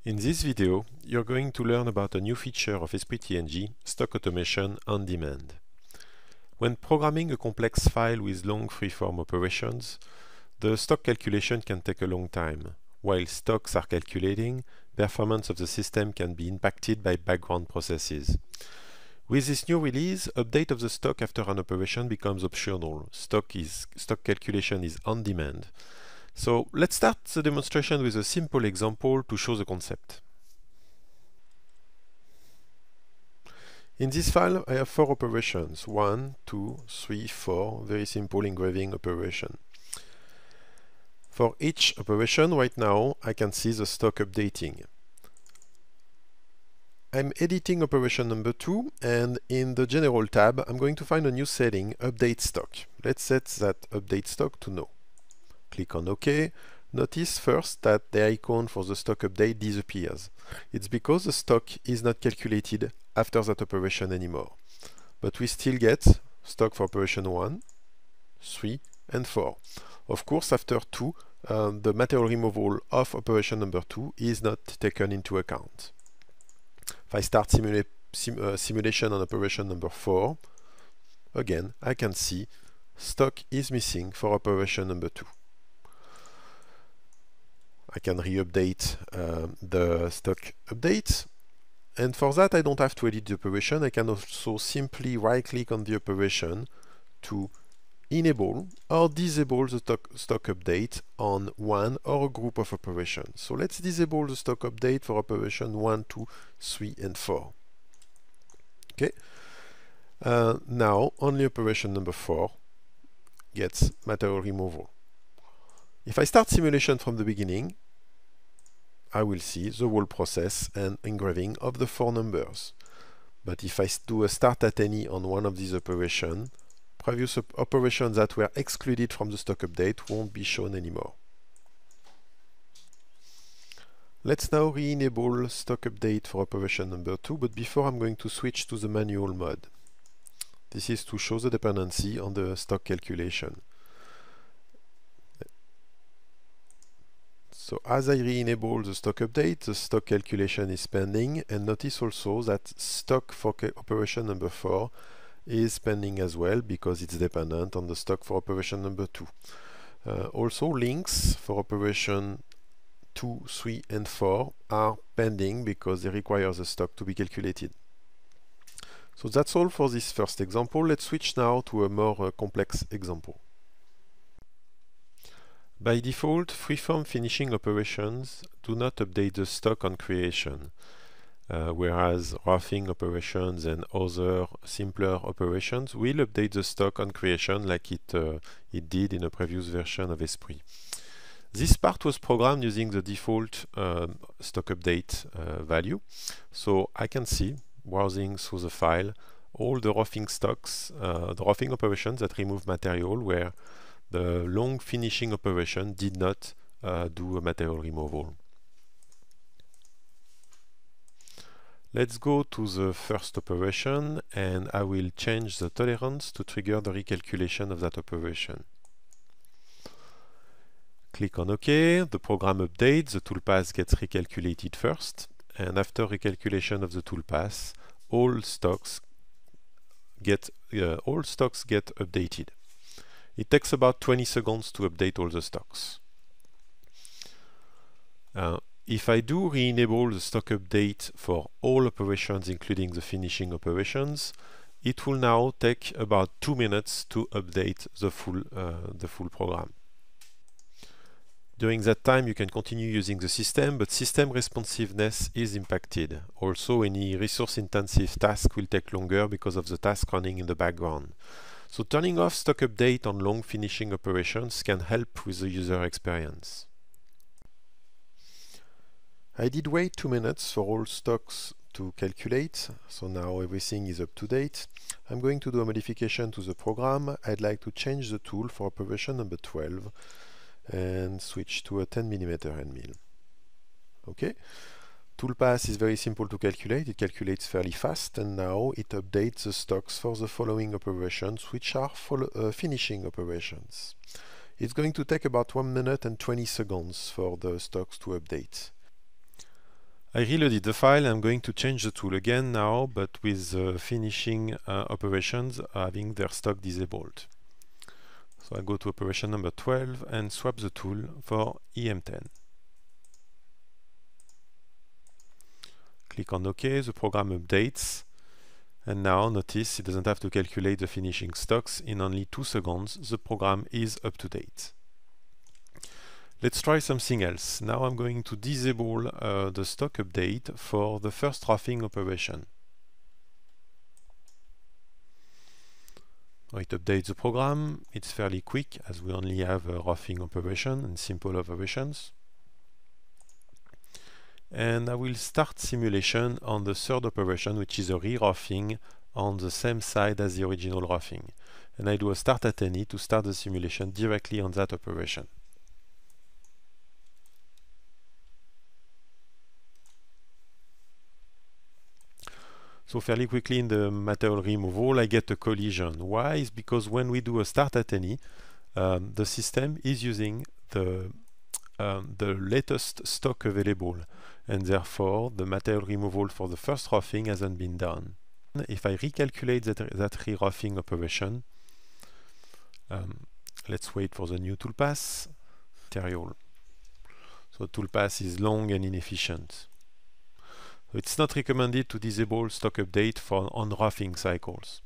In this video, you're going to learn about a new feature of Esprit-TNG, Stock Automation on Demand. When programming a complex file with long free-form operations, the stock calculation can take a long time. While stocks are calculating, performance of the system can be impacted by background processes. With this new release, update of the stock after an operation becomes optional. Stock calculation is on demand. So let's start the demonstration with a simple example to show the concept. In this file, I have 4 operations. 1, 2, 3, 4. Very simple engraving operation. For each operation right now, I can see the stock updating. I'm editing operation number 2, and in the General tab, I'm going to find a new setting, Update Stock. Let's set that Update Stock to No. Click on OK. Notice first that the icon for the stock update disappears. It's because the stock is not calculated after that operation anymore. But we still get stock for operation 1, 3, and 4. Of course, after 2, the material removal of operation number 2 is not taken into account. If I start simulation on operation number 4, again, I can see stock is missing for operation number 2. I can re-update the stock update, and for that I don't have to edit the operation. I can also simply right-click on the operation to enable or disable the stock update on one or a group of operations. So let's disable the stock update for operation 1, 2, 3, and 4. Okay. Now only operation number 4 gets material removal. If I start simulation from the beginning, I will see the whole process and engraving of the 4 numbers. But if I do a start at any on one of these operations, previous operations that were excluded from the stock update won't be shown anymore. Let's now re-enable stock update for operation number 2, but before I'm going to switch to the manual mode. This is to show the dependency on the stock calculation. So as I re-enable the stock update, the stock calculation is pending, and notice also that stock for operation number 4 is pending as well because it's dependent on the stock for operation number 2. Also links for operation 2, 3, and 4 are pending because they require the stock to be calculated. So that's all for this first example. Let's switch now to a more complex example. By default, freeform finishing operations do not update the stock on creation, whereas roughing operations and other simpler operations will update the stock on creation like it did in a previous version of Esprit. This part was programmed using the default stock update value, so I can see, browsing through the file, all the roughing stocks, the roughing operations that remove material where the long finishing operation did not do a material removal. Let's go to the first operation, and I will change the tolerance to trigger the recalculation of that operation. Click on OK. The program updates. The toolpath gets recalculated first, and after recalculation of the toolpath, all stocks get updated. It takes about 20 seconds to update all the stocks. If I do re-enable the stock update for all operations, including the finishing operations, it will now take about 2 minutes to update the full program. During that time, you can continue using the system, but system responsiveness is impacted. Also, any resource-intensive task will take longer because of the task running in the background. So turning off stock update on long finishing operations can help with the user experience. I did wait 2 minutes for all stocks to calculate, so now everything is up to date. I'm going to do a modification to the program. I'd like to change the tool for operation number 12 and switch to a 10mm end mill. Okay. Toolpath is very simple to calculate. It calculates fairly fast, and now it updates the stocks for the following operations, which are finishing operations. It's going to take about 1 minute and 20 seconds for the stocks to update. I reloaded the file. I'm going to change the tool again now, but with finishing operations having their stock disabled. So I go to operation number 12 and swap the tool for EM10. Click on OK, the program updates, and now notice it doesn't have to calculate the finishing stocks. In only 2 seconds, the program is up to date. Let's try something else. Now I'm going to disable the stock update for the first roughing operation. It updates the program. It's fairly quick as we only have a roughing operation and simple operations. And I will start simulation on the third operation, which is a re-roughing on the same side as the original roughing. And I do a start at any to start the simulation directly on that operation. So fairly quickly in the material removal, I get a collision. Why? Is because when we do a start at any, the system is using the latest stock available, and therefore the material removal for the first roughing hasn't been done. If I recalculate that re-roughing operation, let's wait for the new toolpath. Material. So toolpath is long and inefficient. So it's not recommended to disable stock update on roughing cycles.